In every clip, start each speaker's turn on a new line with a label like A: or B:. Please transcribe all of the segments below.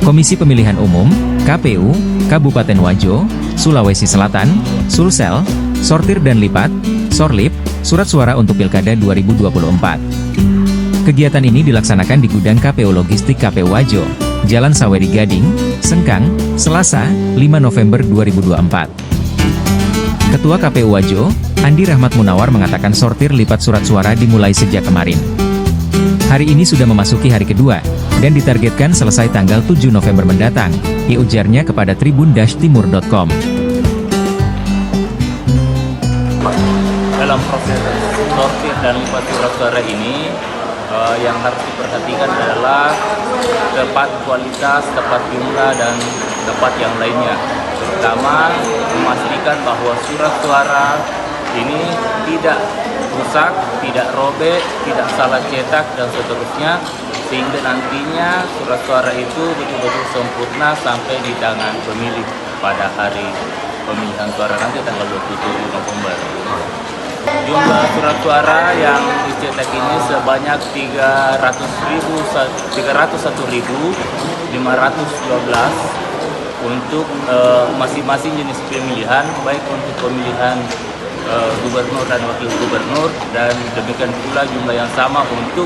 A: Komisi Pemilihan Umum, KPU, Kabupaten Wajo, Sulawesi Selatan, Sulsel, Sortir dan Lipat, Sorlip, surat suara untuk Pilkada 2024. Kegiatan ini dilaksanakan di gudang KPU Logistik KPU Wajo, Jalan Saweri Gading, Sengkang, Selasa, 5 November 2024. Ketua KPU Wajo, Andi Rahmat Munawar mengatakan sortir lipat surat suara dimulai sejak kemarin. Hari ini sudah memasuki hari kedua, dan ditargetkan selesai tanggal 7 November mendatang, ujarnya kepada tribun-timur.com.
B: Dalam proses sortir dan lipat surat suara ini, yang harus diperhatikan adalah tepat kualitas, tepat jumlah, dan tepat yang lainnya. Terutama memastikan bahwa surat suara ini tidak rusak, tidak robek, tidak salah cetak, dan seterusnya, sehingga nantinya surat suara itu betul-betul sempurna sampai di tangan pemilih pada hari pemilihan suara nanti tanggal 27 November. Jumlah surat suara yang dicetak ini sebanyak 301.512 untuk masing-masing jenis pemilihan, baik untuk pemilihan gubernur dan wakil gubernur, dan demikian pula jumlah yang sama untuk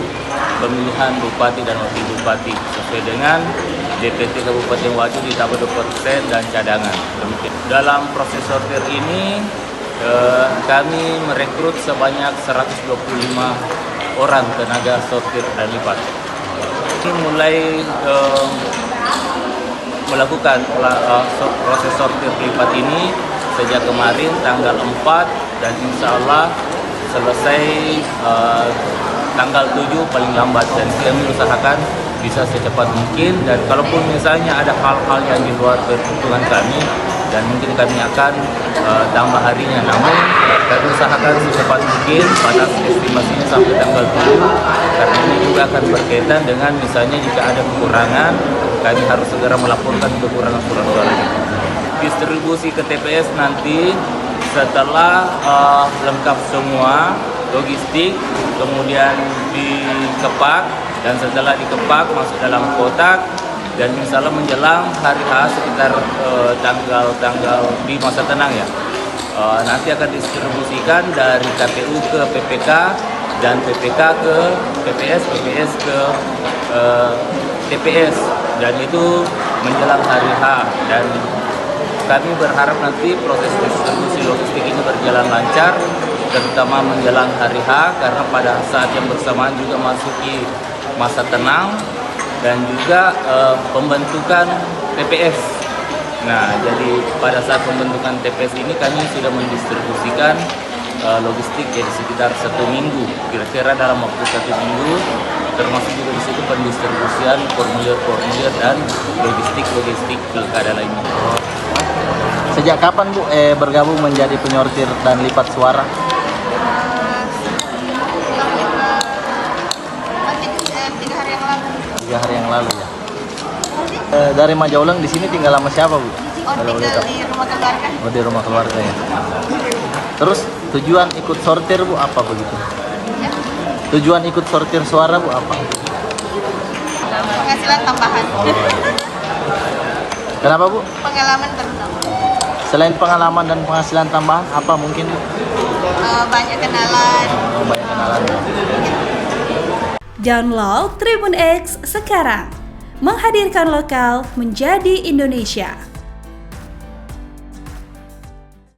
B: pemilihan bupati dan wakil bupati sesuai dengan DPT Kabupaten Wajo ditambah 20% dan cadangan. Demikian. Dalam proses sortir ini kami merekrut sebanyak 125 orang tenaga sortir dan lipat. Ini mulai melakukan proses sortir lipat ini sejak kemarin tanggal 4, dan insya Allah selesai tanggal 7 paling lambat, dan kami usahakan bisa secepat mungkin. Dan kalaupun misalnya ada hal-hal yang di luar perhitungan kami, dan mungkin kami akan tambah harinya, namun kami usahakan secepat mungkin pada estimasinya sampai tanggal 7, karena ini juga akan berkaitan dengan misalnya jika ada kekurangan, kami harus segera melaporkan kekurangan surat suara. Distribusi ke TPS nanti setelah lengkap semua logistik, kemudian dikepak, dan setelah dikepak masuk dalam kotak, dan insya Allah menjelang hari H sekitar tanggal di masa tenang ya, nanti akan distribusikan dari KPU ke PPK, dan PPK ke PPS, PPS ke TPS, dan itu menjelang hari H. Dan kami berharap nanti proses distribusi logistik ini berjalan lancar, terutama menjelang hari H, karena pada saat yang bersamaan juga masuki masa tenang, dan juga pembentukan TPS. Nah, jadi pada saat pembentukan TPS ini kami sudah mendistribusikan logistik jadi sekitar 1 minggu, kira-kira dalam waktu 1 minggu, termasuk juga di situ pendistribusian formulir-formulir dan logistik pilkada lainnya.
C: Sejak kapan Bu bergabung menjadi penyortir dan lipat suara?
D: 3 hari yang lalu.
C: 3 hari yang lalu ya. Dari Majaulang di sini tinggal sama siapa Bu?
D: Tinggal di rumah keluarga.
C: Oh, di rumah keluarga ya. Terus tujuan ikut sortir Bu apa begitu?
D: Ya.
C: Tujuan ikut sortir suara Bu apa?
D: Penghasilan tambahan.
C: Kenapa Bu?
D: Pengalaman terutama.
C: Selain pengalaman dan penghasilan tambahan, apa mungkin Bu?
D: Banyak kenalan.
C: Oh, banyak kenalan ya.
E: Download Tribun X sekarang, menghadirkan lokal menjadi Indonesia.